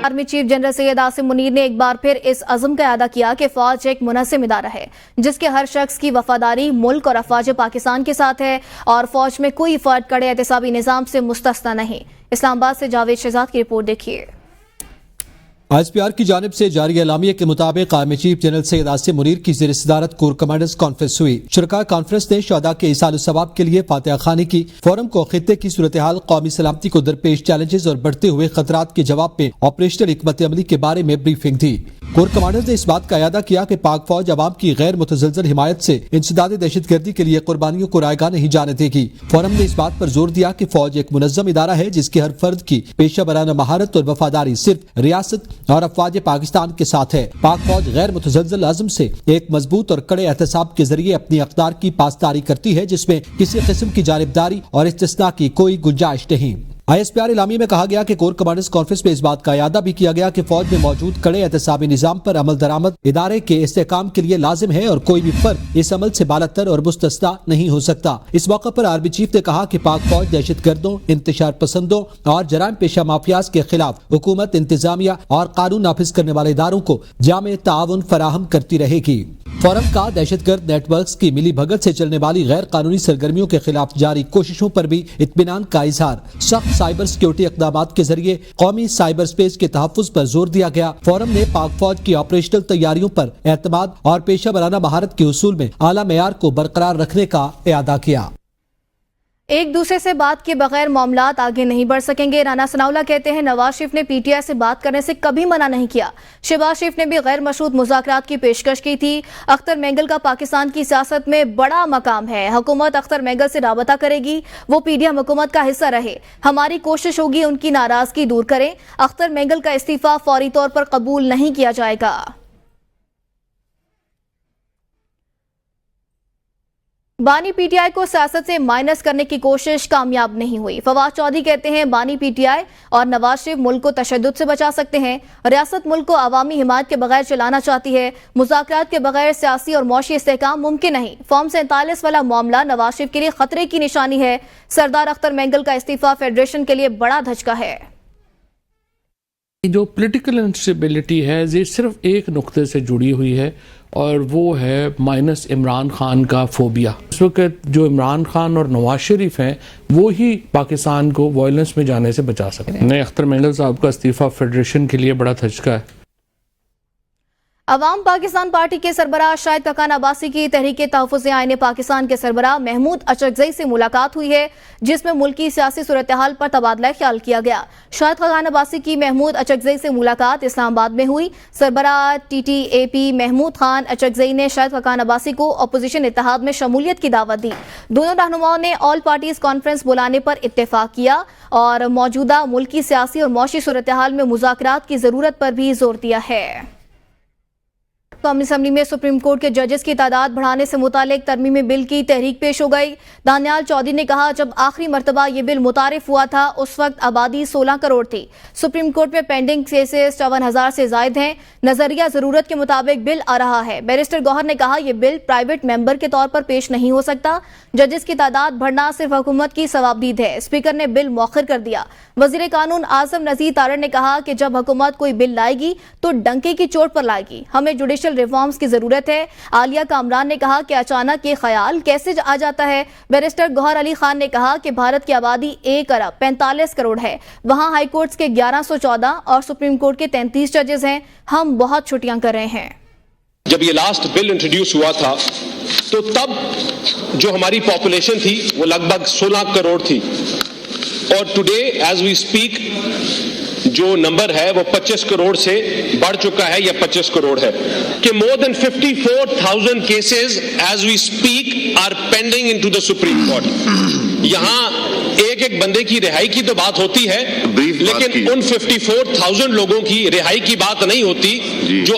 Army chief general Syed Asim Munir نے ایک بار پھر اس عزم کا اعادہ کیا کہ فوج ایک منظم ادارہ ہے جس کے ہر شخص کی وفاداری ملک اور افواج پاکستان کے ساتھ ہے اور فوج میں کوئی فرد کڑے احتسابی نظام سے مستثنا نہیں۔ اسلام آباد سے جاوید شہزاد کی رپورٹ دیکھیے۔ ایس پی آر کی جانب سے جاری اعلامیے کے مطابق army chief general Syed Asim Munir کی زیر صدارت کور کمانڈرز کانفرنس ہوئی۔ شرکاء کانفرنس نے شہداء کے ایصال الثواب کے لیے فاتحہ خوانی کی۔ فورم کو خطے کی صورتحال، قومی سلامتی کو درپیش چیلنجز اور بڑھتے ہوئے خطرات کے جواب میں آپریشنل حکمت عملی کے بارے میں بریفنگ دی۔ کور کمانڈرز نے اس بات کا اعادہ کیا کہ پاک فوج عوام کی غیر متزلزل حمایت سے انسداد دہشت گردی کے لیے قربانیوں کو رائیگاں نہیں جانے دے گی۔ فورم نے اس بات پر زور دیا کہ فوج ایک منظم ادارہ ہے جس کے ہر فرد کی پیشہ ورانہ مہارت اور وفاداری صرف ریاست اور افواج پاکستان کے ساتھ ہے۔ پاک فوج غیر متزلزل عزم سے ایک مضبوط اور کڑے احتساب کے ذریعے اپنی اقدار کی پاسداری کرتی ہے جس میں کسی قسم کی جانبداری اور استثناء کی کوئی گنجائش نہیں۔ آئی ایس پی آر اعلامیے میں کہا گیا کہ کور کمانڈرز کانفرنس میں اس بات کا اعادہ بھی کیا گیا کہ فوج میں موجود کڑے احتسابی نظام پر عمل درآمد ادارے کے استحکام کے لیے لازم ہے اور کوئی بھی فرد اس عمل سے بالاتر اور مستثنیٰ نہیں ہو سکتا۔ اس موقع پر آرمی چیف نے کہا کہ پاک فوج دہشت گردوں، انتشار پسندوں اور جرائم پیشہ مافیاز کے خلاف حکومت، انتظامیہ اور قانون نافذ کرنے والے اداروں کو جامع تعاون فراہم کرتی رہے گی۔ فورم کا دہشت گرد نیٹ ورکس کی ملی بھگت سے چلنے والی غیر قانونی سرگرمیوں کے خلاف جاری کوششوں پر بھی اطمینان کا اظہار، سخت سائبر سیکیورٹی اقدامات کے ذریعے قومی سائبر سپیس کے تحفظ پر زور دیا گیا۔ فورم نے پاک فوج کی آپریشنل تیاریوں پر اعتماد اور پیشہ ورانہ مہارت کے حصول میں اعلیٰ معیار کو برقرار رکھنے کا اعادہ کیا۔ ایک دوسرے سے بات کے بغیر معاملات آگے نہیں بڑھ سکیں گے۔ رانا ثناءاللہ کہتے ہیں نواز شریف نے پی ٹی آئی سے بات کرنے سے کبھی منع نہیں کیا۔ شہباز شریف نے بھی غیر مشروط مذاکرات کی پیشکش کی تھی۔ اختر مینگل کا پاکستان کی سیاست میں بڑا مقام ہے، حکومت اختر مینگل سے رابطہ کرے گی، وہ پی ڈی ایم حکومت کا حصہ رہے، ہماری کوشش ہوگی ان کی ناراضگی دور کریں۔ اختر مینگل کا استعفیٰ فوری طور پر قبول نہیں کیا جائے گا۔ بانی پی ٹی آئی کو سیاست سے مائنس کرنے کی کوشش کامیاب نہیں ہوئی۔ فواد چودھری کہتے ہیں بانی پی ٹی آئی اور نواز شریف ملک کو تشدد سے بچا سکتے ہیں، ریاست ملک کو عوامی حمایت کے بغیر چلانا چاہتی ہے، مذاکرات کے بغیر سیاسی اور معاشی استحکام ممکن نہیں۔ فارم 47 والا معاملہ نواز شریف کے لیے خطرے کی نشانی ہے۔ سردار اختر مینگل کا استعفیٰ فیڈریشن کے لیے بڑا دھچکا ہے۔ جو پولیٹیکل انسٹیبلٹی ہے یہ صرف ایک نقطے سے جڑی ہوئی ہے اور وہ ہے مائنس عمران خان کا فوبیا۔ اس وقت جو عمران خان اور نواز شریف ہیں وہی پاکستان کو وائلنس میں جانے سے بچا سکتے ہیں۔ اختر مینگل صاحب کا استعفیٰ فیڈریشن کے لیے بڑا دھچکا ہے۔ عوام پاکستان پارٹی کے سربراہ شاہد خاقان عباسی کی تحریک تحفظ آئین پاکستان کے سربراہ محمود اچکزئی سے ملاقات ہوئی ہے جس میں ملکی سیاسی صورتحال پر تبادلہ خیال کیا گیا۔ شاہد خاقان عباسی کی محمود اچکزئی سے ملاقات اسلام آباد میں ہوئی۔ سربراہ ٹی ٹی اے پی محمود خان اچکزئی نے شاہد خاقان عباسی کو اپوزیشن اتحاد میں شمولیت کی دعوت دی۔ دونوں رہنماؤں نے آل پارٹیز کانفرنس بلانے پر اتفاق کیا اور موجودہ ملکی سیاسی اور معاشی صورتحال میں مذاکرات کی ضرورت پر بھی زور دیا ہے۔ قومی اسمبلی میں سپریم کورٹ کے ججز کی تعداد بڑھانے سے متعلق ترمیمی بل کی تحریک پیش ہو گئی۔ دانیال چودھری نے کہا جب آخری مرتبہ یہ بل متعارف ہوا تھا اس وقت آبادی 16 کروڑ تھی۔ سپریم کورٹ میں پینڈنگ کیسز 54,000 سے زائد ہیں۔ نظریہ ضرورت کے مطابق بل آ رہا ہے۔ بیرسٹر گوہر نے کہا یہ بل پرائیویٹ ممبر کے طور پر پیش نہیں ہو سکتا۔ ججز کی تعداد بڑھنا صرف حکومت کی ثوابدید ہے۔ اسپیکر نے بل مؤخر کر دیا۔ وزیر قانون اعظم نذیر تارڑ نے کہا کہ جب حکومت کوئی بل لائے گی تو ڈنکے کی چوٹ پر لائے گی، ہمیں جوڈیشل ریفارمز کی ضرورت ہے۔ عالیہ کامران نے کہا کہ اچانک یہ خیال کیسے آ جاتا ہے۔ بیرسٹر گوہر علی خان نے کہا کہ بھارت کی آبادی 1 ارب 45 کروڑ ہے، وہاں ہائی کورٹس کے 1114 اور سپریم کورٹ کے 33 ججز ہیں، ہم بہت چھٹیاں کر رہے ہیں۔ جب یہ لاسٹ بل انٹروڈیوس ہوا تھا تو تب جو ہماری پاپولیشن تھی وہ لگ بھگ 16 کروڑ تھی اور ٹوڈے ایز وی اسپیک جو نمبر ہے وہ 25 کروڑ سے بڑھ چکا ہے یا 25 کروڑ ہے کہ more than 54,000 cases as we speak are pending into the Supreme Court۔ یہاں ایک بندے کی رہائی کی تو بات ہوتی ہے لیکن ان 54,000 لوگوں کی رہائی کی بات نہیں ہوتی جو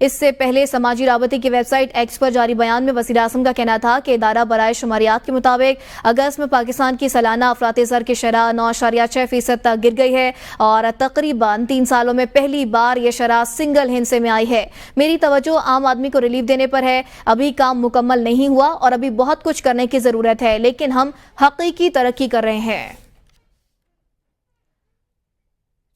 اس سے پہلے سماجی رابطے کی ویب سائٹ ایکس پر جاری بیان میں وزیر اعظم کا کہنا تھا کہ ادارہ برائے شماریات کے مطابق اگست میں پاکستان کی سالانہ افراط زر کی شرح 9.6% تک گر گئی ہے اور تقریباً 3 سالوں میں پہلی بار یہ شرح سنگل ہندسے میں آئی ہے۔ میری توجہ عام آدمی کو ریلیف دینے پر ہے۔ ابھی کام مکمل نہیں ہوا اور ابھی بہت کچھ کرنے کی ضرورت ہے، لیکن ہم حقیقی ترقی کر رہے ہیں۔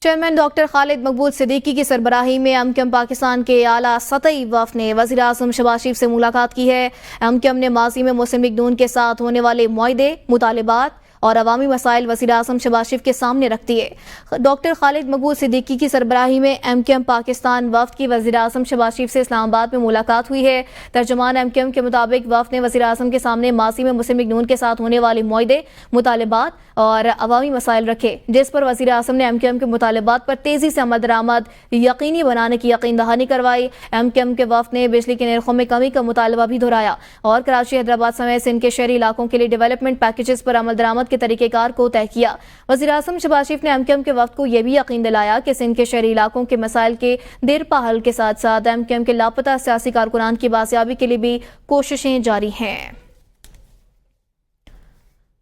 چیئرمین ڈاکٹر خالد مقبول صدیقی کی سربراہی میں ایم کیو ایم پاکستان کے اعلیٰ سطحی وفد نے وزیر اعظم شہباز شریف سے ملاقات کی ہے۔ ایم کیو ایم نے ماضی میں مسلم لیگ نون کے ساتھ ہونے والے معاہدے، مطالبات اور عوامی مسائل وزیر اعظم شہباز شریف کے سامنے رکھتی ہے۔ ڈاکٹر خالد مقبول صدیقی کی سربراہی میں ایم کیو ایم پاکستان وفد کی وزیر اعظم شہباز شریف سے اسلام آباد میں ملاقات ہوئی ہے۔ ترجمان ایم کیو ایم کے مطابق وفد نے وزیر اعظم کے سامنے ماضی میں مسلم لیگ نون کے ساتھ ہونے والے معاہدے، مطالبات اور عوامی مسائل رکھے، جس پر وزیر اعظم نے ایم کیو ایم کے مطالبات پر تیزی سے عمل درآمد یقینی بنانے کی یقین دہانی کروائی۔ ایم کیو ایم کے وفد نے بجلی کے نرخوں میں کمی کا مطالبہ بھی دہرایا اور کراچی، حیدرآباد سمیت سندھ کے شہری علاقوں کے لیے ڈیولپمنٹ پیکیجز پر عمل درآمد کے طریقہ کار کو طے کیا۔ وزیر اعظم شہباز شریف نے ایم کیو ایم کے وفد کو یہ بھی یقین دلایا کہ سندھ کے شہری علاقوں کے مسائل کے دیرپا حل کے ساتھ ساتھ ایم کیو ایم کے لاپتہ سیاسی کارکنان کی بازیابی کے لیے بھی کوششیں جاری ہیں۔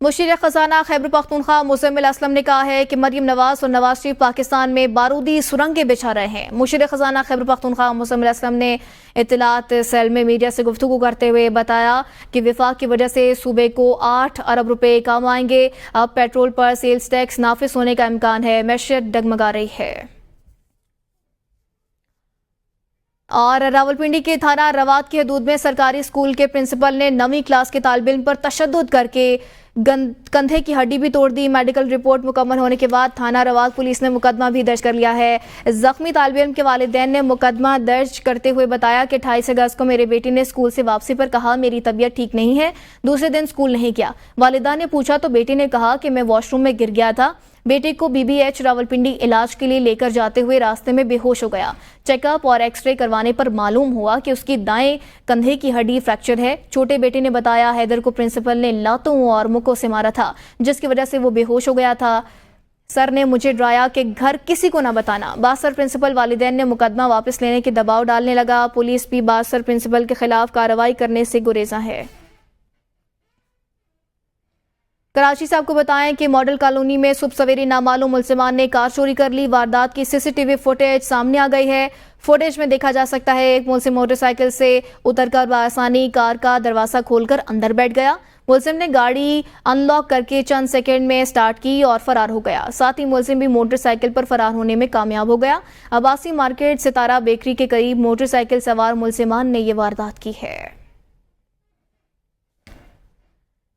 مشیر خزانہ خیبر پختونخوا مزمل اسلم نے کہا ہے کہ مریم نواز اور نواز شریف پاکستان میں بارودی سرنگیں بچھا رہے ہیں۔ مشیر خزانہ خیبر پختونخوا مزمل اسلم نے اطلاعات سیل میں میڈیا سے گفتگو کرتے ہوئے بتایا کہ وفاق کی وجہ سے صوبے کو 8 ارب روپے کم آئیں گے۔ اب پیٹرول پر سیلز ٹیکس نافذ ہونے کا امکان ہے۔ معیشت ڈگمگا رہی ہے۔ اور راولپنڈی کے تھانہ رواد کی حدود میں سرکاری اسکول کے پرنسپل نے 9ویں کلاس کے طالب علم پر تشدد کر کے کندھے کی ہڈی بھی توڑ دی۔ میڈیکل رپورٹ مکمل ہونے کے بعد تھانہ رواد پولیس نے مقدمہ بھی درج کر لیا ہے۔ زخمی طالب علم کے والدین نے مقدمہ درج کرتے ہوئے بتایا کہ 28 اگست کو میرے بیٹے نے اسکول سے واپسی پر کہا میری طبیعت ٹھیک نہیں ہے، دوسرے دن اسکول نہیں گیا۔ والدہ نے پوچھا تو بیٹے نے کہا کہ میں واش روم میں گر گیا تھا۔ بیٹے کو بی بی ایچ راولپنڈی علاج کے لیے لے کر جاتے ہوئے راستے میں بے ہوش ہو گیا۔ چیک اپ اور ایکس رے کروانے پر معلوم ہوا کہ اس کی دائیں کندھے کی ہڈی فریکچر ہے۔ چھوٹے بیٹے نے بتایا حیدر کو پرنسپل نے لاتوں اور مکوں سے مارا تھا، جس کی وجہ سے وہ بے ہوش ہو گیا تھا۔ سر نے مجھے ڈرایا کہ گھر کسی کو نہ بتانا۔ باسر پرنسپل والدین نے مقدمہ واپس لینے کے دباؤ ڈالنے لگا۔ پولیس بھی باسر پرنسپل کے خلاف کارروائی کرنے سے گریزاں ہے۔ کراچی سے آپ کو بتائیں کہ ماڈل کالونی میں صبح سویرے نامعلوم ملزمان نے کار چوری کر لی۔ واردات کی سی سی ٹی وی فوٹیج سامنے آ گئی ہے۔ فوٹیج میں دیکھا جا سکتا ہے ایک ملزم موٹر سائیکل سے اتر کر بآسانی کار کا دروازہ کھول کر اندر بیٹھ گیا۔ ملزم نے گاڑی ان لاک کر کے چند سیکنڈ میں سٹارٹ کی اور فرار ہو گیا۔ ساتھ ہی ملزم بھی موٹر سائیکل پر فرار ہونے میں کامیاب ہو گیا۔ عباسی مارکیٹ ستارہ بیکری کے قریب موٹر سائیکل سوار ملزمان نے یہ واردات کی ہے۔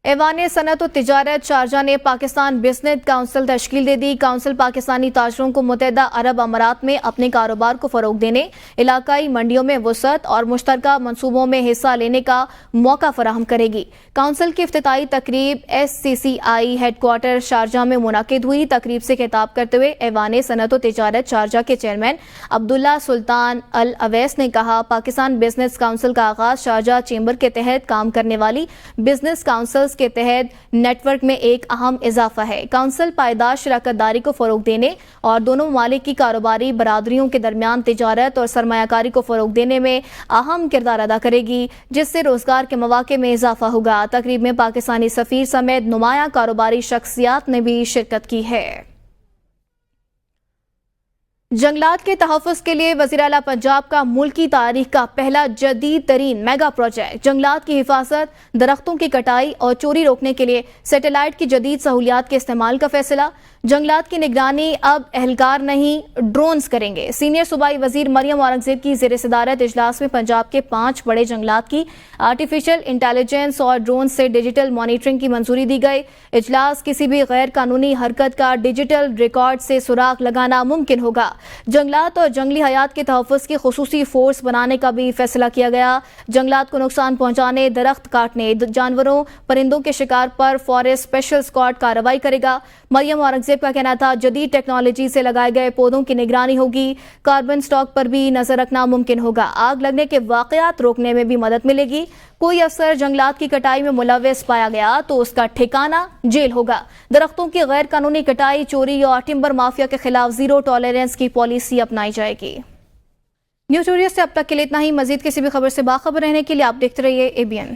ایوان صنعت و تجارت شارجہ نے پاکستان بزنس کونسل تشکیل دے دی۔ کونسل پاکستانی تاجروں کو متحدہ عرب امارات میں اپنے کاروبار کو فروغ دینے، علاقائی منڈیوں میں وسعت اور مشترکہ منصوبوں میں حصہ لینے کا موقع فراہم کرے گی۔ کونسل کی افتتاحی تقریب S C C I headquarter Sharjah میں منعقد ہوئی۔ تقریب سے خطاب کرتے ہوئے ایوان صنعت و تجارت شارجہ کے چیئرمین عبداللہ سلطان الاویس نے کہا پاکستان بزنس کونسل کا آغاز شارجہ چیمبر کے تحت کام کرنے والی بزنس کونسل کے تحت نیٹ ورک میں ایک اہم اضافہ ہے۔ کونسل پائیدار شراکت داری کو فروغ دینے اور دونوں ممالک کی کاروباری برادریوں کے درمیان تجارت اور سرمایہ کاری کو فروغ دینے میں اہم کردار ادا کرے گی، جس سے روزگار کے مواقع میں اضافہ ہوگا۔ تقریب میں پاکستانی سفیر سمیت نمایاں کاروباری شخصیات نے بھی شرکت کی ہے۔ جنگلات کے تحفظ کے لیے وزیر اعلیٰ پنجاب کا ملکی تاریخ کا پہلا جدید ترین میگا پروجیکٹ جنگلات کی حفاظت، درختوں کی کٹائی اور چوری روکنے کے لیے سیٹلائٹ کی جدید سہولیات کے استعمال کا فیصلہ۔ جنگلات کی نگرانی اب اہلکار نہیں ڈرونز کریں گے۔ سینئر صوبائی وزیر مریم اورنگزیب کی زیر صدارت اجلاس میں پنجاب کے 5 بڑے جنگلات کی آرٹیفیشل انٹیلیجنس اور ڈرون سے ڈیجیٹل مانیٹرنگ کی منظوری دی گئی۔ اجلاس کسی بھی غیر قانونی حرکت کا ڈیجیٹل ریکارڈ سے سراغ لگانا ممکن ہوگا۔ جنگلات اور جنگلی حیات کے تحفظ کی خصوصی فورس بنانے کا بھی فیصلہ کیا گیا۔ جنگلات کو نقصان پہنچانے، درخت کاٹنے، جانوروں پرندوں کے شکار پر فارسٹ اسپیشل اسکواڈ کارروائی کرے گا۔ مریم اورنگزیب کا کہنا تھا جدید ٹیکنالوجی سے لگائے گئے پودوں کی نگرانی ہوگی، کاربن سٹاک پر بھی نظر رکھنا ممکن ہوگا، آگ لگنے کے واقعات روکنے میں بھی مدد ملے گی۔ کوئی افسر جنگلات کی کٹائی میں ملوث پایا گیا تو اس کا ٹھکانہ جیل ہوگا۔ درختوں کی غیر قانونی کٹائی، چوری اور ٹمبر مافیا کے خلاف زیرو ٹالرنس کی پالیسی اپنائی جائے گی۔ نیوز اسٹوڈیو سے اب تک کے لیے اتنا ہی. مزید کسی بھی خبر سے باخبر رہنے کے لیے آپ دیکھتے رہیے ABN.